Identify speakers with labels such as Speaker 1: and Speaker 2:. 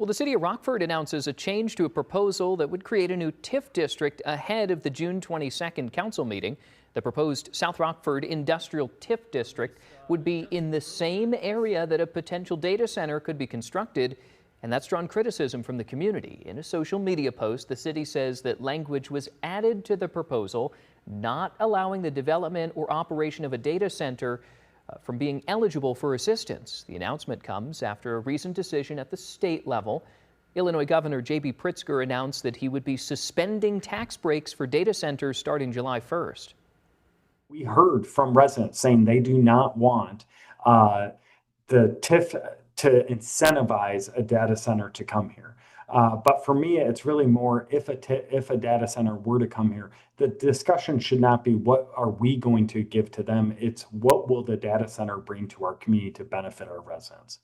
Speaker 1: Well, the city of Rockford announces a change to a proposal that would create a new TIF district ahead of the June 22nd council meeting. The proposed South Rockford Industrial TIF district would be in the same area that a potential data center could be constructed, and that's drawn criticism from the community. In a social media post, the city says that language was added to the proposal, not allowing the development or operation of a data center from being eligible for assistance. The announcement comes after a recent decision at the state level. Illinois Governor J.B. Pritzker announced that he would be suspending tax breaks for data centers starting July 1st.
Speaker 2: We heard from residents saying they do not want the TIF to incentivize a data center to come here. But for me, it's really more if a data center were to come here, the discussion should not be what are we going to give to them. It's what will the data center bring to our community to benefit our residents.